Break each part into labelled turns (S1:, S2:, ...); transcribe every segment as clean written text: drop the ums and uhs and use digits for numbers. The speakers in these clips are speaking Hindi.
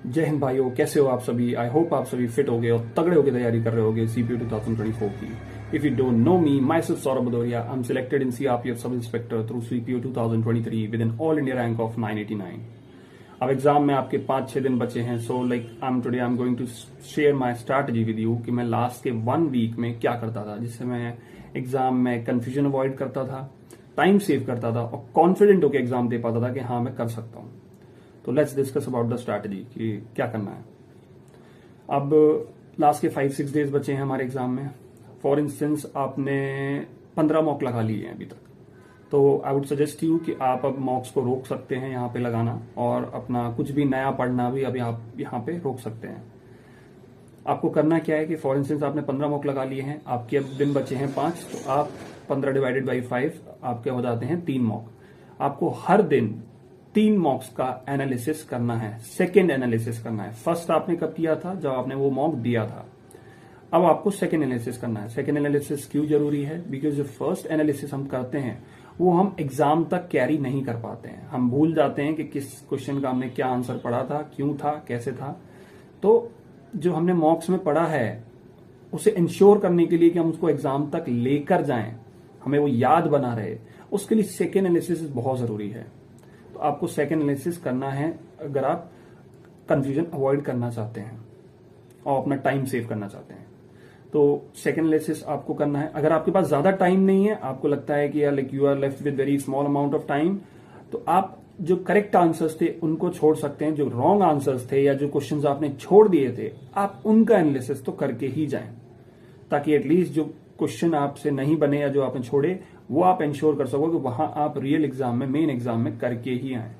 S1: जय हिंद भाइयों, कैसे हो आप सभी। आई होप आप सभी फिट हो गए और तगड़े होकर तैयारी कर रहे होगे सीपीयू 2024 की। If you don't know me, myself Saurabh Bhadauriya, I am selected in CRPF sub inspector through CPO 2023 with an all India rank of 989। अब एग्जाम में आपके 5-6 दिन बचे हैं, so like I am going to share my strategy with you कि मैं लास्ट के 1 वीक में क्या करता था, जिससे मैं एग्जाम में कंफ्यूजन अवॉइड करता था, टाइम सेव करता था और कॉन्फिडेंट होकर एग्जाम दे पाता था कि हाँ मैं कर सकता हूँ। तो let's discuss about the strategy कि क्या करना है। अब लास्ट के 5-6 डेज बचे हैं हमारे एग्जाम में। फॉर इंस्टेंस आपने 15 मॉक लगा लिए हैं अभी तक, तो आई वुड सजेस्ट यू कि आप अब मॉक्स को रोक सकते हैं यहाँ पे लगाना, और अपना कुछ भी नया पढ़ना भी अभी आप यहाँ पे रोक सकते हैं। आपको करना क्या है कि फॉर इंस्टेंस आपने 15 मॉक लगा लिए हैं, आपके अब दिन बचे हैं 5, तो आप 15 डिवाइडेड बाई 5 आपके हो जाते हैं 3 मॉक। आपको हर दिन 3 मॉक्स का एनालिसिस करना है, सेकेंड एनालिसिस करना है। फर्स्ट आपने कब किया था? जब आपने वो मॉक दिया था। अब आपको सेकेंड एनालिसिस करना है। सेकेंड एनालिसिस क्यों जरूरी है? बिकॉज जो फर्स्ट एनालिसिस हम करते हैं वो हम एग्जाम तक कैरी नहीं कर पाते हैं। हम भूल जाते हैं कि किस क्वेश्चन का हमने क्या आंसर पढ़ा था, क्यों था, कैसे था। तो जो हमने मॉक्स में पढ़ा है उसे इंश्योर करने के लिए कि हम उसको एग्जाम तक लेकर जाएं, हमें वो याद बना रहे, उसके लिए सेकेंड एनालिसिस बहुत जरूरी है। तो आपको सेकेंड एनालिसिस करना है अगर आप कंफ्यूजन अवॉइड करना चाहते हैं और अपना टाइम सेव करना चाहते हैं। तो सेकेंड एनालिसिस आपको करना है। अगर आपके पास ज्यादा टाइम नहीं है, आपको लगता है कि like you are left with very small amount of time, तो आप जो करेक्ट आंसर्स थे उनको छोड़ सकते हैं। जो रॉन्ग आंसर्स थे या जो क्वेश्चंस आपने छोड़ दिए थे, आप उनका एनालिसिस तो करके ही जाएं, ताकि एटलीस्ट जो क्वेश्चन आपसे नहीं बने या जो आपने छोड़े वो आप इंश्योर कर सको कि वहां आप रियल एग्जाम में, मेन एग्जाम में करके ही आए।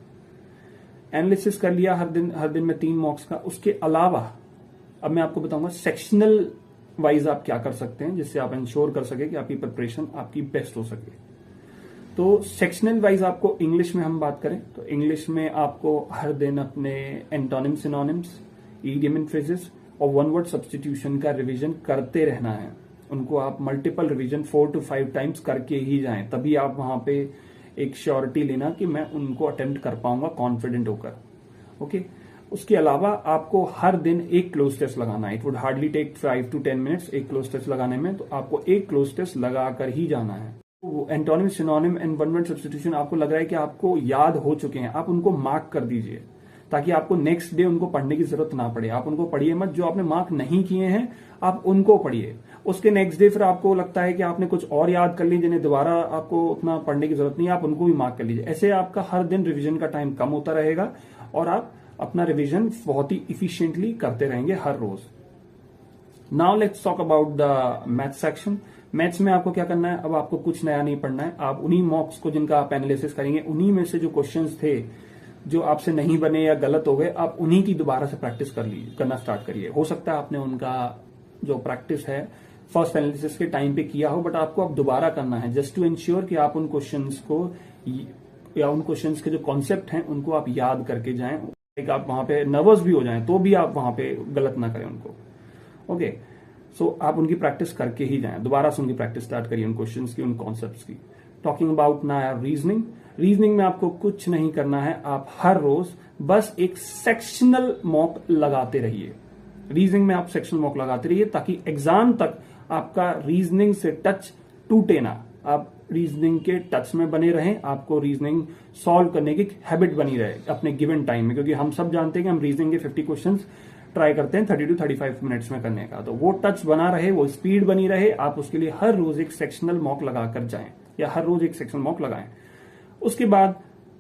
S1: एनालिसिस कर लिया हर दिन में 3 मॉक्स का। उसके अलावा अब मैं आपको बताऊंगा सेक्शनल वाइज आप क्या कर सकते हैं, जिससे आप इंश्योर कर सके कि आपकी प्रिपरेशन आपकी बेस्ट हो सके। तो सेक्शनल वाइज आपको इंग्लिश में हम बात करें तो इंग्लिश में आपको हर दिन अपने antonyms, synonyms, idiom and phrases और वन वर्ड सब्स्टिट्यूशन का रिवीजन करते रहना है। उनको आप मल्टीपल रिवीजन 4 to 5 टाइम्स करके ही जाएं, तभी आप वहां पे एक श्योरिटी लेना कि मैं उनको अटेम्प्ट कर पाऊंगा कॉन्फिडेंट होकर। ओके। उसके अलावा आपको हर दिन एक क्लोज टेस्ट लगाना है। It would hardly take 5 to 10 minutes एक क्लोज टेस्ट लगाने में, तो आपको एक क्लोज टेस्ट लगाकर ही जाना है। वो antonym, synonym and one word substitution आपको लग रहा है कि आपको याद हो चुके हैं, आप उनको मार्क कर दीजिए ताकि आपको नेक्स्ट डे उनको पढ़ने की जरूरत ना पड़े। आप उनको पढ़िए मत, जो आपने मार्क नहीं किए हैं आप उनको पढ़िए। उसके नेक्स्ट डे फिर आपको लगता है कि आपने कुछ और याद कर ली जिन्हें दोबारा आपको उतना पढ़ने की जरूरत नहीं है, आप उनको भी मार्क कर लीजिए। ऐसे आपका हर दिन रिवीजन का टाइम कम होता रहेगा और आप अपना रिवीजन बहुत ही इफिशियंटली करते रहेंगे हर रोज। Now let's talk about the math section. Maths में आपको क्या करना है? अब आपको कुछ नया नहीं पढ़ना है। आप उन्हीं मॉक्स को जिनका आप एनालिसिस करेंगे, उन्हीं में से जो क्वेश्चंस थे जो आपसे नहीं बने या गलत हो गए, आप उन्हीं की दोबारा से प्रैक्टिस करना स्टार्ट करिए। हो सकता है आपने उनका जो प्रैक्टिस है फर्स्ट एनालिसिस के टाइम पे किया हो, बट आपको अब दोबारा करना है जस्ट टू इंश्योर कि आप उन क्वेश्चंस को या उन क्वेश्चंस के जो कॉन्सेप्ट हैं उनको आप याद करके जाएं। एक आप वहां पे नर्वस भी हो जाएं तो भी आप वहां पे गलत ना करें उनको। ओके। सो आप उनकी प्रैक्टिस करके ही जाएं, दोबारा से उनकी प्रैक्टिस स्टार्ट करिए उन क्वेश्चंस की, उन कॉन्सेप्ट्स की। टॉकिंग अबाउट ना रीजनिंग। रीजनिंग में आपको कुछ नहीं करना है, आप हर रोज बस एक सेक्शनल मॉक लगाते रहिए। रीजनिंग में आप सेक्शनल मॉक लगाते रहिए ताकि एग्जाम तक आपका रीजनिंग से टच टूटे ना, आप रीजनिंग के टच में बने रहें, आपको रीजनिंग सॉल्व करने की हैबिट बनी रहे अपने गिवन टाइम में। क्योंकि हम सब जानते हैं कि हम रीजनिंग के 50 क्वेश्चंस ट्राई करते हैं 30 to 35 मिनट्स में करने का, तो वो टच बना रहे, वो स्पीड बनी रहे। आप उसके लिए हर रोज एक सेक्शनल मॉक लगाकर जाएं या हर रोज एक सेक्शनल मॉक लगाएं। उसके बाद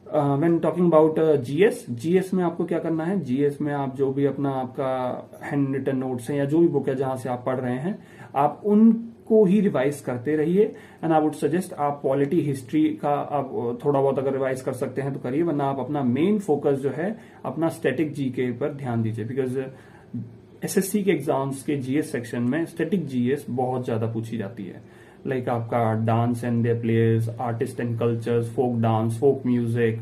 S1: व्हेन टॉकिंग अबाउट जीएस में आपको क्या करना है? जीएस में आप जो भी अपना आपका हैंड रिटन नोट्स हैं या जो भी बुक है जहां से आप पढ़ रहे हैं, आप उनको ही रिवाइज करते रहिए। एंड आई वुड सजेस्ट आप पॉलिटी, हिस्ट्री का आप थोड़ा बहुत अगर रिवाइज कर सकते हैं तो करिए, वरना आप अपना मेन फोकस जो है अपना स्टैटिक जीके पर ध्यान दीजिए। बिकॉज एसएससी के एग्जाम्स के जीएस सेक्शन में स्टैटिक जीएस बहुत ज्यादा पूछी जाती है। लाइक आपका dance and their players, artist and cultures, folk dance, folk music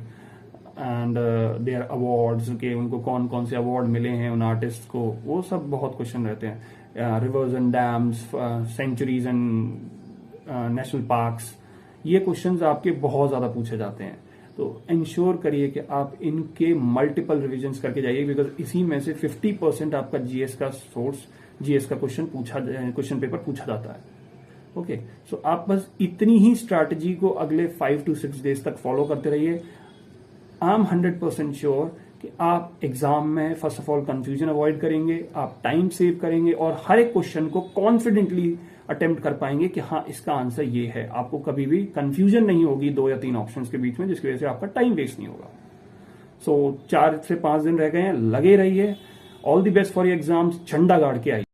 S1: and their awards के, उनको कौन कौन से अवार्ड मिले हैं उन आर्टिस्ट को, वो सब बहुत क्वेश्चन रहते हैं। Rivers and dams, sanctuaries and national parks, ये क्वेश्चंस आपके बहुत ज्यादा पूछे जाते हैं। तो इंश्योर करिए कि आप इनके मल्टीपल रिविजन्स करके जाइए, बिकॉज इसी में से 50% आपका जीएस का सोर्स, जीएस का क्वेश्चन पेपर पूछा जाता है। ओके, सो आप बस इतनी ही स्ट्रैटेजी को अगले 5 to 6 डेज तक फॉलो करते रहिए। आई एम 100% श्योर कि आप एग्जाम में first of all confusion avoid करेंगे, आप टाइम सेव करेंगे और हर एक क्वेश्चन को कॉन्फिडेंटली अटेम्प्ट कर पाएंगे कि हाँ इसका आंसर ये है। आपको कभी भी कंफ्यूजन नहीं होगी 2 या 3 ऑप्शंस के बीच में, जिसकी वजह से आपका टाइम वेस्ट नहीं होगा। सो 4 से 5 दिन रह गए हैं, लगे रहिए। All the best for your exams, झंडा गाड़ के आइए।